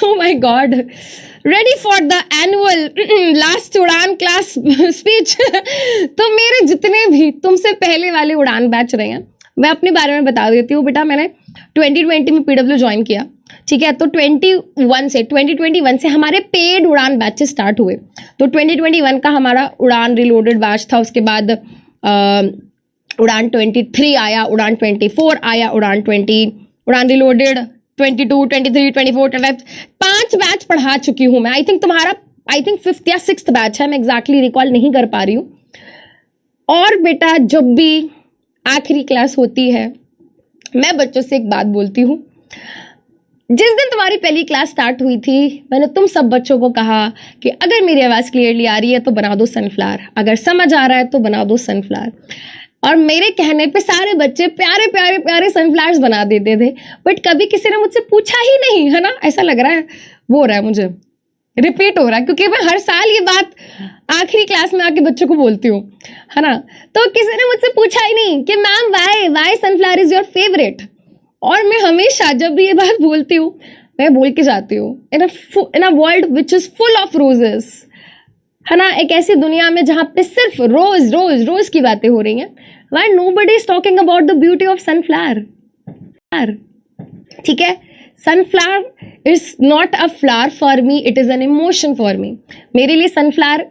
Oh my God. Ready for the annual last उड़ान class speech. तो मेरे जितने भी तुमसे पहले वाले उड़ान बैच रहे हैं, मैं अपने बारे में बता देती हूँ बेटा. मैंने 2020 में PW ज्वाइन किया, ठीक है. तो 2021 से हमारे पेड उड़ान बैचेस स्टार्ट हुए. तो 2021 का हमारा उड़ान रिलोडेड बैच था. उसके बाद उड़ान 23 आया, उड़ान 24 आया, उड़ान रिलोडेड 22, 23, 24, 25 5 बैच पढ़ा चुकी हूं मैं. आई थिंक 5th या 6th बैच है, मैं एग्जैक्टली रिकॉल नहीं कर पा रही हूं. और बेटा जब भी आखिरी क्लास होती है, मैं बच्चों से एक बात बोलती हूं. जिस दिन तुम्हारी पहली क्लास स्टार्ट हुई थी, मैंने तुम सब बच्चों को कहा कि अगर मेरी आवाज क्लियरली आ रही है तो बना दो सनफ्लावर, अगर समझ आ रहा है तो बना दो सनफ्लावर. और मेरे कहने पे सारे बच्चे प्यारे प्यारे प्यारे सनफ्लावर्स बना देते थे. बट कभी किसी ने मुझसे पूछा ही नहीं, है ना. ऐसा लग रहा है वो हो रहा है, मुझे रिपीट हो रहा है, क्योंकि मैं हर साल ये बात आखिरी क्लास में आके बच्चों को बोलती हूँ, है ना. तो किसी ने मुझसे पूछा ही नहीं कि ma'am Y sunflower is your favourite. और मैं हमेशा जब भी ये बात बोलती हूँ, मैं बोल के जाती हूँ, in a world which is full of roses, है ना. एक ऐसी दुनिया में जहां पे सिर्फ रोज रोज रोज की बातें हो रही हैं, why nobody is talking about the beauty of sunflower. ठीक है. Sunflower is not a flower for me, it is an emotion for me. मेरे लिए सनफ्लावर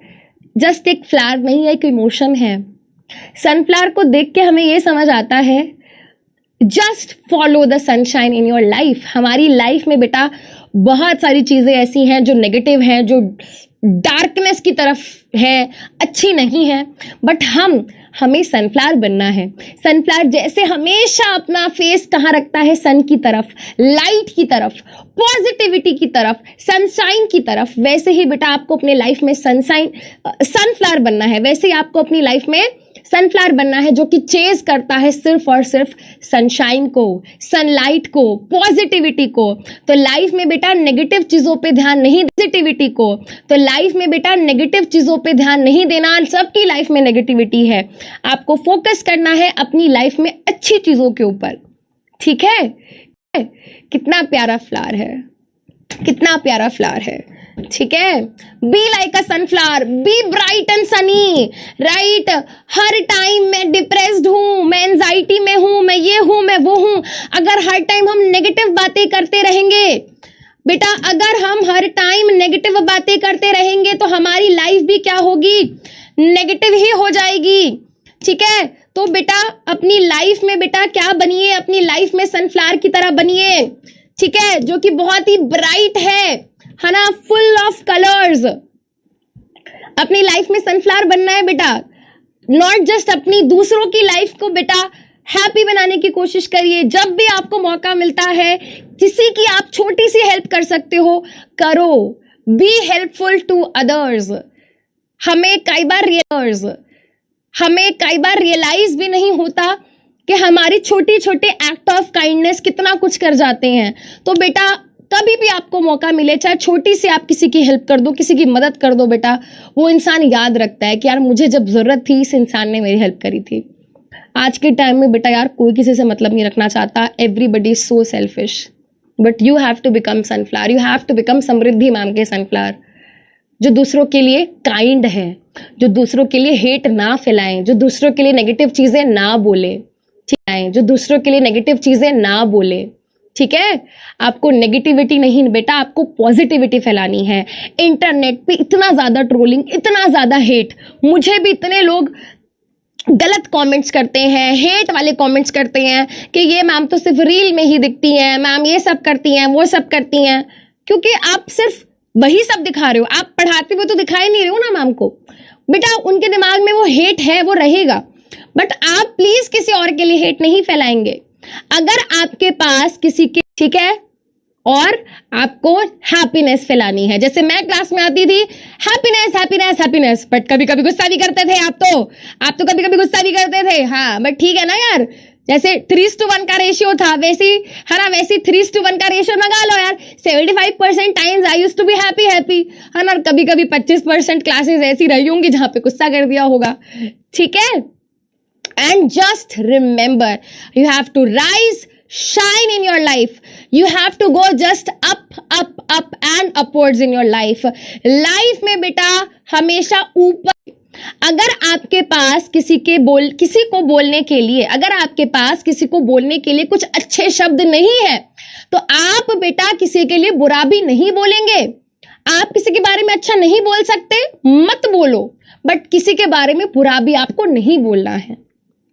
जस्ट एक फ्लावर नहीं है, एक इमोशन है. सनफ्लावर को देख के हमें ये समझ आता है, just follow the sunshine in your life. हमारी लाइफ में बेटा बहुत सारी चीजें ऐसी हैं जो नेगेटिव हैं, जो डार्कनेस की तरफ है, अच्छी नहीं है. बट हमें सनफ्लावर बनना है. सनफ्लावर जैसे हमेशा अपना फेस कहाँ रखता है, सन की तरफ, लाइट की तरफ, पॉजिटिविटी की तरफ, सनशाइन की तरफ, वैसे ही बेटा आपको अपने लाइफ में सनफ्लावर बनना है. वैसे ही आपको अपनी लाइफ में सनफ्लावर बनना है, जो कि चेज करता है सिर्फ और सिर्फ सनशाइन को, सनलाइट को, पॉजिटिविटी को. तो लाइफ में बेटा नेगेटिव चीजों पे ध्यान नहीं, पॉजिटिविटी को. तो लाइफ में बेटा नेगेटिव चीजों पे ध्यान नहीं देना. सबकी लाइफ में नेगेटिविटी है, आपको फोकस करना है अपनी लाइफ में अच्छी चीजों के ऊपर. ठीक है. कितना प्यारा फ्लावर है, कितना प्यारा फ्लावर है. ठीक है. Be like a sunflower, B bright and Sunny, right. Her time मैं डिप्रेस्ड हूं, मैं एंजाइटी में हूं, मैं ये हूं, मैं वो हूं. अगर हर टाइम हम नेगेटिव बातें करते रहेंगे बेटा, अगर हम हर टाइम नेगेटिव बातें करते रहेंगे तो हमारी लाइफ भी क्या होगी, नेगेटिव ही हो जाएगी. ठीक है. तो बेटा अपनी लाइफ में बेटा क्या बनिए, अपनी लाइफ में सनफ्लावर की तरह बनिए. ठीक है. जो कि बहुत ही ब्राइट है ना, फुल ऑफ कलर्स. अपनी लाइफ में सनफ्लावर बनना है बेटा. नॉट जस्ट अपनी, दूसरों की लाइफ को बेटा हैप्पी बनाने की कोशिश करिए. जब भी आपको मौका मिलता है, किसी की आप छोटी सी हेल्प कर सकते हो, करो. Be helpful to others. हमें कई बार रियलाइज भी नहीं होता कि हमारी छोटी छोटे एक्ट ऑफ काइंडनेस कितना कुछ कर जाते हैं. तो बेटा कभी भी आपको मौका मिले, चाहे छोटी सी आप किसी की हेल्प कर दो, किसी की मदद कर दो बेटा, वो इंसान याद रखता है कि यार मुझे जब जरूरत थी इस इंसान ने मेरी हेल्प करी थी. आज के टाइम में बेटा यार कोई किसी से मतलब नहीं रखना चाहता. Everybody is so selfish. But you have to become sunflower. You have to become Samriddhi ma'am के सनफ्लावर, जो दूसरों के लिए काइंड है, जो दूसरों के लिए हेट ना फैलाएं, जो दूसरों के लिए नेगेटिव चीजें ना बोले. ठीक है. जो दूसरों के लिए नेगेटिव चीजें ना बोले. ठीक है. आपको नेगेटिविटी नहीं बेटा, आपको पॉजिटिविटी फैलानी है. इंटरनेट पे इतना ज्यादा ट्रोलिंग, इतना ज्यादा हेट, मुझे भी इतने लोग गलत कमेंट्स करते हैं, हेट वाले कमेंट्स करते हैं कि ये मैम तो सिर्फ रील में ही दिखती हैं, मैम ये सब करती हैं, वो सब करती हैं. क्योंकि आप सिर्फ वही सब दिखा रहे हो, आप पढ़ाते हुए तो दिखाई नहीं रहे हो ना मैम को. बेटा उनके दिमाग में वो हेट है, वो रहेगा. बट आप प्लीज किसी और के लिए हेट नहीं फैलाएंगे. अगर आपके पास किसी के, ठीक है, और आपको हैप्पीनेस फैलानी है. जैसे मैं क्लास में आती थी, हैप्पीनेस हैप्पीनेस हैप्पीनेस, बट कभी कभी गुस्सा भी करते थे. आप तो कभी कभी गुस्सा भी करते थे. हाँ बट ठीक है ना यार, जैसे 3:1 का रेशियो था, वैसे है ना, वैसे 3:1 का रेशियो लगा लो यार. 75% times I used to be happy, है ना. कभी कभी 25% क्लासेस ऐसी रही होंगी जहां पे गुस्सा कर दिया होगा. ठीक है. And just remember, you have to rise shine in your life. You have to go just up, up, up and upwards in your life. Life में बेटा हमेशा ऊपर, अगर आपके पास किसी को बोलने के लिए, अगर आपके पास किसी को बोलने के लिए कुछ अच्छे शब्द नहीं है, तो आप बेटा किसी के लिए बुरा भी नहीं बोलेंगे। आप किसी के बारे में अच्छा नहीं बोल सकते, मत बोलो, बट किसी के बारे में बुरा भी आपको नहीं बोलना है।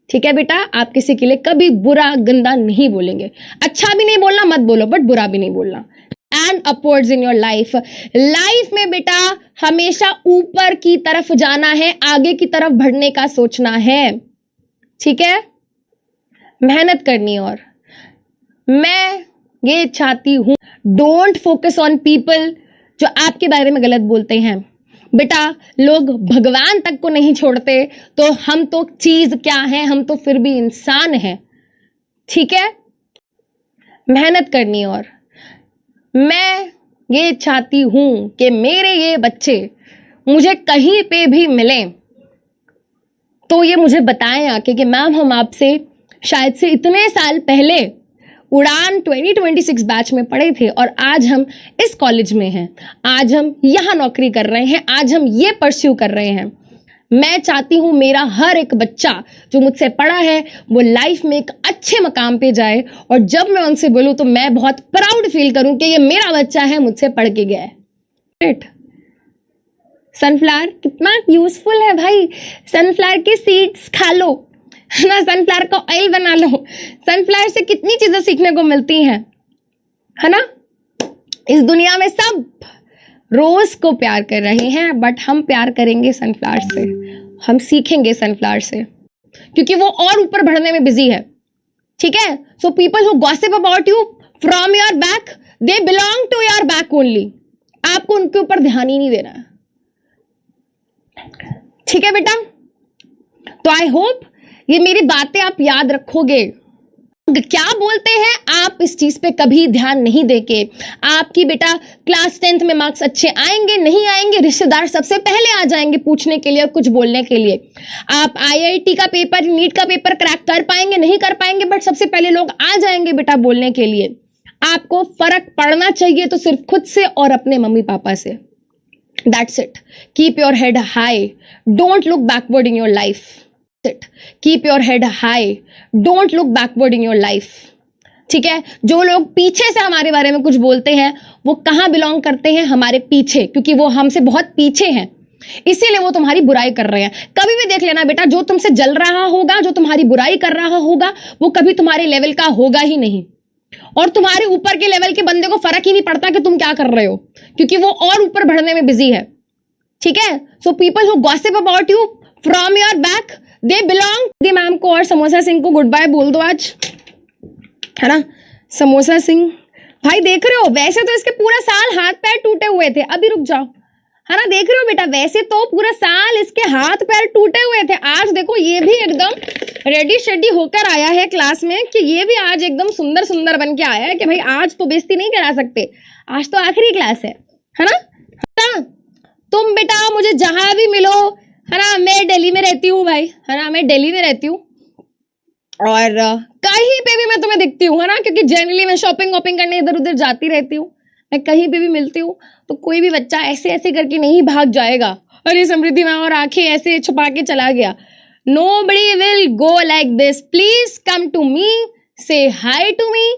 ठीक है बेटा, आप किसी के लिए कभी बुरा गंदा नहीं बोलेंगे, अच्छा भी नहीं बोलना, मत बोलो, बट बुरा भी नहीं बोलना। And upwards in your life, life में बेटा हमेशा ऊपर की तरफ जाना है, आगे की तरफ बढ़ने का सोचना है। ठीक है, मेहनत करनी। और मैं ये चाहती हूं, डोंट फोकस ऑन पीपल जो आपके बारे में गलत बोलते हैं। बेटा लोग भगवान तक को नहीं छोड़ते, तो हम तो चीज क्या है, हम तो फिर भी इंसान हैं। ठीक है, मेहनत करनी। और मैं ये चाहती हूं कि मेरे ये बच्चे मुझे कहीं पे भी मिलें तो ये मुझे बताएं आके कि मैम हम आपसे शायद से इतने साल पहले उड़ान 2026 बैच में पढ़े थे और आज हम इस कॉलेज में हैं, आज हम यहां नौकरी कर रहे हैं, आज हम ये परस्यू कर रहे हैं। मैं चाहती हूं मेरा हर एक बच्चा जो मुझसे पढ़ा है वो लाइफ में एक अच्छे मकाम पे जाए, और जब मैं उनसे बोलूं तो मैं बहुत प्राउड फील करूं कि ये मेरा बच्चा है, मुझसे पढ़ के गया है। सनफ्लावर कितना यूजफुल है भाई, सनफ्लावर के सीड्स खा लो है ना, सनफ्लावर का ऑयल बना लो, सनफ्लावर से कितनी चीजें सीखने को मिलती हैं, है ना। इस दुनिया में सब रोज को प्यार कर रहे हैं, बट हम प्यार करेंगे सनफ्लावर से, हम सीखेंगे सनफ्लावर से, क्योंकि वो और ऊपर बढ़ने में बिजी है। ठीक है, so people who gossip about you from your back, they belong to your back only, आपको उनके ऊपर ध्यान ही नहीं देना है। ठीक है बेटा, तो आई होप ये मेरी बातें आप याद रखोगे। क्या बोलते हैं आप इस चीज पे कभी ध्यान नहीं देके, आपकी बेटा क्लास 10th में मार्क्स अच्छे आएंगे नहीं आएंगे, रिश्तेदार सबसे पहले आ जाएंगे पूछने के लिए और कुछ बोलने के लिए। आप IIT का पेपर, नीट का पेपर क्रैक कर पाएंगे नहीं कर पाएंगे, बट सबसे पहले लोग आ जाएंगे बेटा बोलने के लिए। आपको फर्क पड़ना चाहिए तो सिर्फ खुद से और अपने मम्मी पापा से। That's it, keep your head high, don't look backward in your life. Keep your head high, don't look backward in your life. ठीक है, जो लोग पीछे से हमारे बारे में कुछ बोलते हैं वो कहां बिलोंग करते हैं, हमारे पीछे, क्योंकि वो हमसे बहुत पीछे हैं, इसीलिए वो तुम्हारी बुराई कर रहे हैं। कभी भी देख लेना बेटा, जो तुमसे जल रहा होगा, जो तुम्हारी बुराई कर रहा होगा, वो कभी तुम्हारे लेवल का होगा ही नहीं, और तुम्हारे ऊपर के लेवल के बंदे को फर्क ही नहीं पड़ता कि तुम क्या कर रहे हो, क्योंकि वो और ऊपर बढ़ने में बिजी है। ठीक है, so people who gossip about you from your back, they belong. The ma'am को और समोसा सिंह को गुड बाय बोल दो आज, है ना। समोसा सिंह भाई देख रहे हो, वैसे तो इसके पूरा साल हाथ पैर टूटे हुए थे, अभी रुक जाओ, है ना। देख रहे हो बेटा, वैसे तो पूरा साल इसके हाथ पैर टूटे हुए थे, आज देखो ये भी एकदम रेडी शेडी होकर आया है क्लास में, कि ये भी आज एकदम सुंदर सुंदर बन के आया है कि भाई आज तो बेइज्जती नहीं करा सकते, आज तो आखिरी क्लास है ना। तुम बेटा मुझे जहां भी मिलो, है ना, मैं दिल्ली में रहती हूँ भाई, है ना, मैं दिल्ली में रहती हूँ, और कहीं पे भी मैं तुम्हें दिखती हूँ, है ना, क्योंकि जनरली मैं शॉपिंग वॉपिंग करने इधर उधर जाती रहती हूँ। मैं कहीं पे भी मिलती हूँ तो कोई भी बच्चा ऐसे ऐसे करके नहीं भाग जाएगा, अरे समृद्धि मैम और आंखें ऐसे छुपा के चला गया। Nobody will go like this, please come to me, say hi to me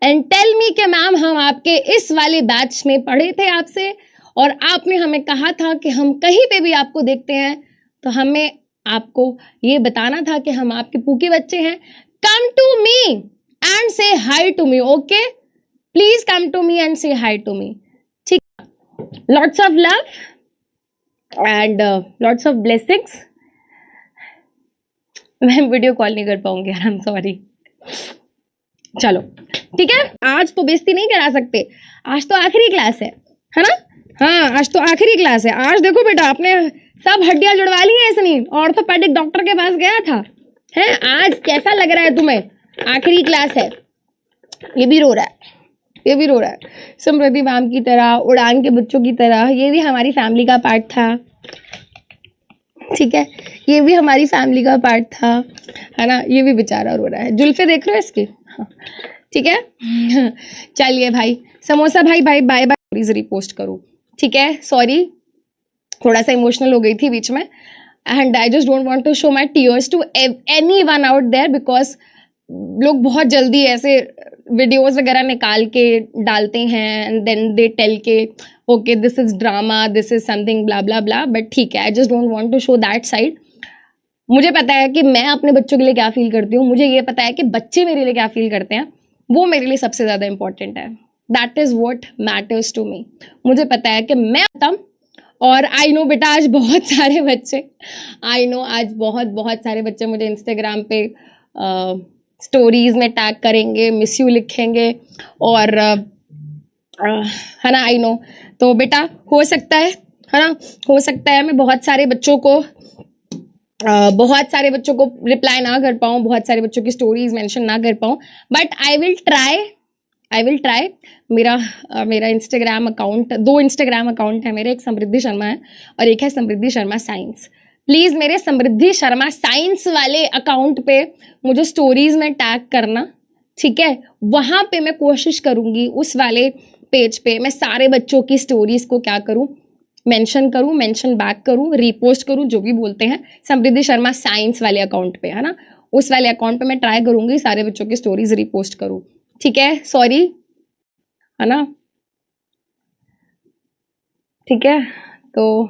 and tell me कि मैम हम आपके इस वाले बैच में पढ़े थे आपसे, और आपने हमें कहा था कि हम कहीं पे भी आपको देखते हैं तो हमें आपको ये बताना था कि हम आपके पूके बच्चे हैं। Come to me and say hi to me, okay, please come to me and say hi to me. ठीक, lots of love and lots of blessings. मैं वीडियो कॉल नहीं कर पाऊंगी यार, आई एम सॉरी। चलो ठीक है, आज तो बेइज्जती नहीं करा सकते, आज तो आखिरी क्लास है ना। हाँ, आज तो आखिरी क्लास है। आज देखो बेटा आपने सब हड्डियां जुड़वा ली है इसने, ऑर्थोपेडिक डॉक्टर के पास गया था, है। आज कैसा लग रहा है तुम्हें, आखिरी क्लास है। ये भी रो रहा है, ये भी रो रहा है, समृद्धि मैम की तरह, उड़ान के बच्चों की तरह, ये भी हमारी फैमिली का पार्ट था। ठीक है, ये भी हमारी फैमिली का पार्ट था, है ना। ये भी बेचारा रो रहा है, जुल्फे देख रहे हो इसकी, हाँ। ठीक है। चलिए भाई, समोसा भाई बाय बाय प्लीज रिपोस्ट करो, ठीक है। सॉरी, थोड़ा सा इमोशनल हो गई थी बीच में, and I just don't want to show my tears to anyone out there, because लोग बहुत जल्दी ऐसे वीडियोस वगैरह निकाल के डालते हैं एंड देन दे टेल के okay this is drama, this is something blah blah blah, but ठीक है, I just don't want to show that side. मुझे पता है कि मैं अपने बच्चों के लिए क्या फील करती हूँ, मुझे ये पता है कि बच्चे मेरे लिए क्या फील करते हैं, वो मेरे लिए सबसे ज्यादा इंपॉर्टेंट है। That is what matters to me. मुझे पता है कि मैं तब, और आई नो बेटा आज बहुत सारे बच्चे, आई नो आज बहुत बहुत सारे बच्चे मुझे इंस्टाग्राम पे स्टोरीज में टैग करेंगे, मिस यू लिखेंगे, और है ना, आई नो। तो बेटा हो सकता है ना, हो सकता है मैं बहुत सारे बच्चों को रिप्लाई ना कर पाऊँ, बहुत सारे बच्चों की स्टोरीज मेंशन ना कर पाऊँ, बट आई विल ट्राई। मेरा इंस्टाग्राम अकाउंट, 2 इंस्टाग्राम अकाउंट है मेरे, एक समृद्धि शर्मा है और एक है समृद्धि शर्मा साइंस। प्लीज मेरे समृद्धि शर्मा साइंस वाले अकाउंट पे मुझे स्टोरीज में टैग करना, ठीक है। वहां पे मैं कोशिश करूंगी उस वाले पेज पे मैं सारे बच्चों की स्टोरीज को क्या करूं, मेंशन करूं, मेंशन बैक करूं, रीपोस्ट करूं, जो भी बोलते हैं, समृद्धि शर्मा साइंस वाले अकाउंट पे, है ना, उस वाले अकाउंट पे मैं ट्राई करूंगी सारे बच्चों की स्टोरीज रिपोस्ट करूं, ठीक है। सॉरी, है ना, ठीक है। तो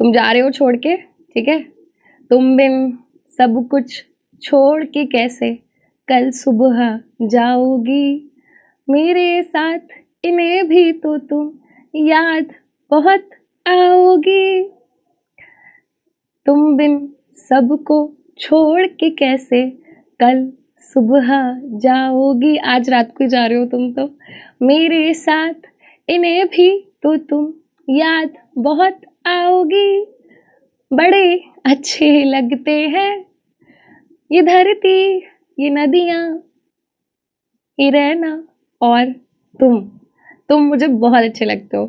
तुम जा रहे हो छोड़ के, ठीक है। तुम बिन सब कुछ छोड़ के कैसे कल सुबह जाओगी, मेरे साथ इन्हें भी तो तुम याद बहुत आओगी। तुम बिन सबको छोड़ के कैसे कल सुबह जाओगी, आज रात को जा रहे हो तुम तो, मेरे साथ इन्हें भी तो तुम याद बहुत आओगी। बड़े अच्छे लगते हैं ये धरती, ये नदियाँ, ये रहना, और तुम मुझे बहुत अच्छे लगते हो।